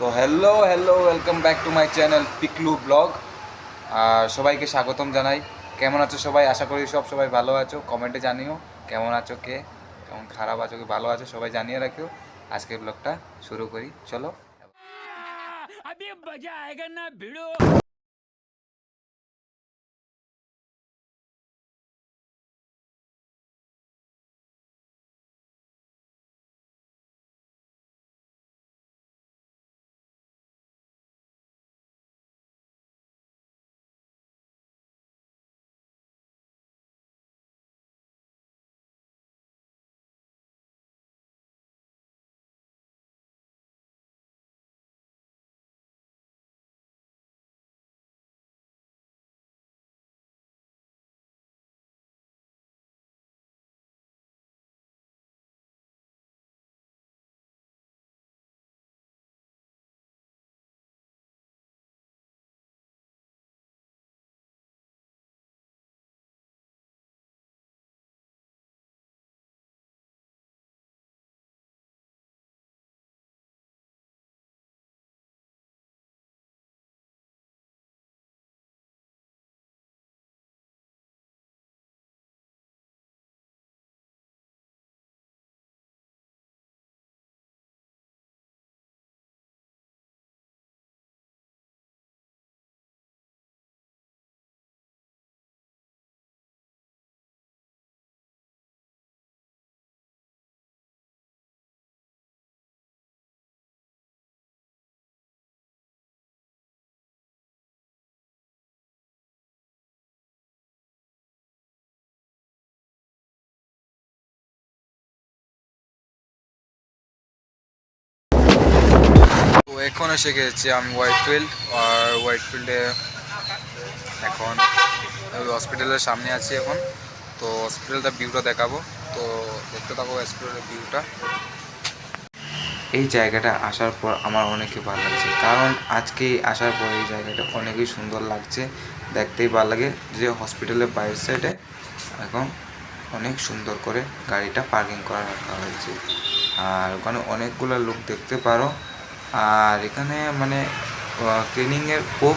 তো hello hello welcome back to my channel Piklu blog. আর সবাইকে স্বাগতম জানাই। কেমন আছো সবাই? আশা করি সবাই ভালো আছো। কমেন্টে জানিও কেমন আছো, কে কেমন খারাপ আছো, কি ভালো আছো, সবাই জানিয়ে রাখিও। আজকের ব্লগটা শুরু করি, চলো। अभी मजा आएगा ना भिड़ो। তো এখন এসে গেছি আমি হোয়াইট ফিল্ড। আর হোয়াইট ফিল্ডে এখন হসপিটালের সামনে আছি এখন। তো হসপিটালটা ভিউটা দেখাবো, তো দেখতে থাকো হসপিটালের ভিউটা। এই জায়গাটা আসার পর আমার অনেকই ভালো লাগছে, কারণ আজকে আসার পর এই জায়গাটা অনেকই সুন্দর লাগছে, দেখতেই ভালো লাগে। যে হসপিটালের বাইরের সাইডে এখন অনেক সুন্দর করে গাড়িটা পার্কিং করা রাখা হয়েছে, আর ওখানে অনেকগুলো লোক দেখতে পারো। আর এখানে মানে ক্লিনিংয়ের খুব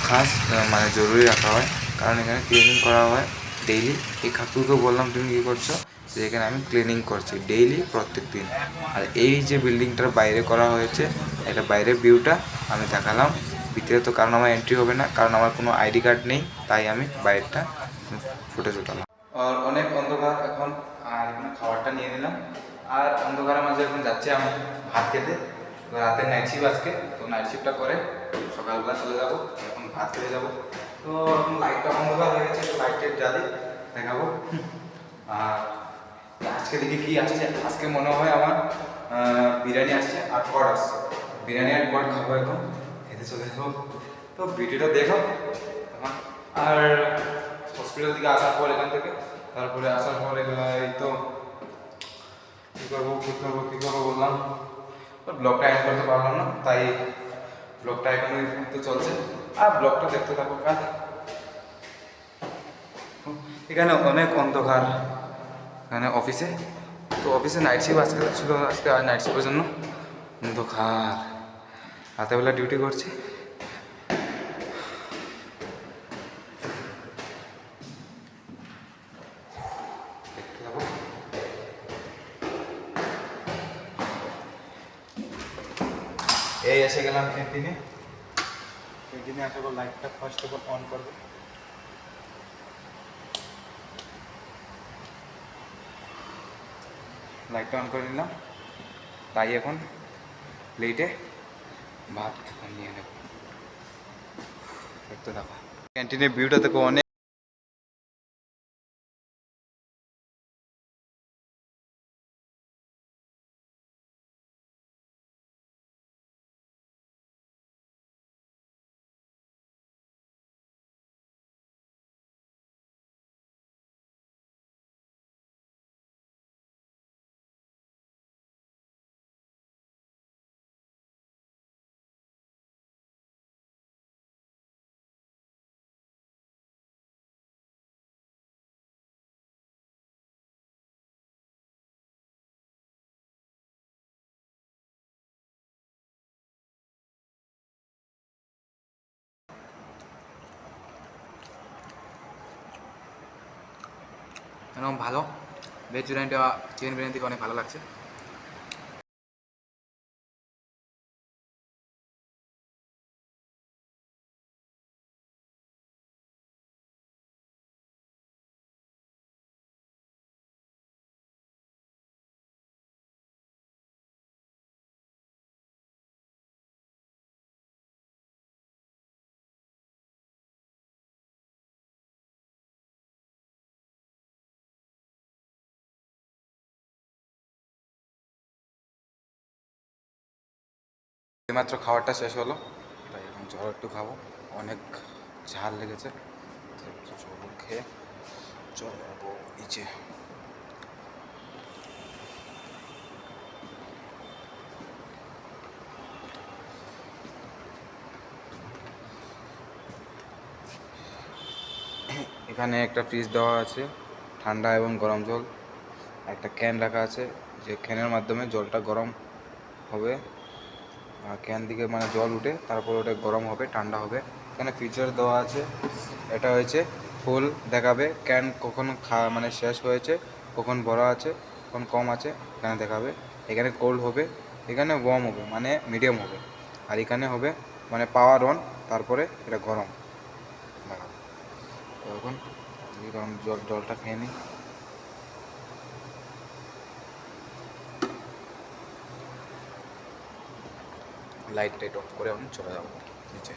খাস মানে জরুরি রাখা হয়, কারণ এখানে ক্লিনিং করা হয় ডেইলি। এই কাকুকে বললাম তুমি কী করছো, যে এখানে আমি ক্লিনিং করছি ডেইলি প্রত্যেক দিন। আর এই যে বিল্ডিংটার বাইরে করা হয়েছে, এটা বাইরের ভিউটা আমি দেখালাম। ভিতরে তো কারণ আমার এন্ট্রি হবে না, কারণ আমার কোনো আইডি কার্ড নেই, তাই আমি বাইরেটা ফুটেজ উঠালাম। আর অনেক অন্ধকার এখন, আর এখানে খাবারটা নিয়ে নিলাম। আর অন্ধকারের মাঝে এখন যাচ্ছি আমি ভাত খেতে। রাতের নাইট শিফট আজকে, তো নাইট শিফটটা করে সকালবেলা চলে যাবো। এখন ভাত খেতে যাবো। তো এখন লাইটটা অন্ধকার হয়ে গেছে, তো লাইটের জ্বালি দেখাবো। আর আজকে দেখি কি আসছে। আজকে মনে হয় আমার বিরিয়ানি আসছে আর কড আসছে। বিরিয়ানি আর কড খাবো, এখন খেতে চলে যাবো। তো ভিডিওটা দেখো এখন। আর হসপিটাল থেকে আসার পর এখান থেকে, তারপরে আসার পরে এই তো কী করবো বললাম, ব্লগটা এড করতে পারলাম না, তাই ব্লগটা এখন তো চলছে। আর ব্লগটা দেখতে থাকো কাজ। এখানে অনেক অন্ধকার এখানে অফিসে। তো অফিসে নাইট শিফট আজকে ছিল, আজকে আর নাইট শিফটের জন্য অন্ধকার। রাতেবেলা ডিউটি করছি। এই এসে গেলাম ক্যান্টিনে। ক্যান্টিনে আসার পর লাইটটা ফার্স্ট অফ অন করবো। লাইটটা অন করে নিলাম, তাই এখন প্লেটে ভাত নিয়ে নেব। দেখতে থাকো ক্যান্টিনের ভিউটা দেখো অনেক। এরকম ভালো। ভেজ বিরিয়ানিটা চিকেন বিরিয়ানি থেকে অনেক ভালো লাগছে। এইমাত্র খাবারটা শেষ হলো, তাই এখন জল একটু খাবো, অনেক ঝাল লেগেছে। জল খেয়ে চলে যাবো নিচে। এখানে একটা ফ্রিজ দেওয়া আছে, ঠান্ডা এবং গরম জল। একটা ক্যান রাখা আছে, যে ক্যানের মাধ্যমে জলটা গরম হবে, ক্যান থেকে মানে জল উঠে তারপর ওটা গরম হবে, ঠান্ডা হবে। এখানে ফিচার দেওয়া আছে, এটা হয়েছে ফুল দেখাবে, ক্যান কখন মানে শেষ হয়েছে, কখন ভরা আছে, কখন কম আছে এখানে দেখাবে। এখানে কোল্ড হবে, এখানে ওয়ার্ম হবে মানে মিডিয়াম হবে, আর এখানে হবে মানে পাওয়ার অন, তারপরে এটা গরম দেখাবে। তো এখন গরম জলটা খেয়ে নিই। লাইট টাইট অফ করে আমি চলে যাবো নিচে।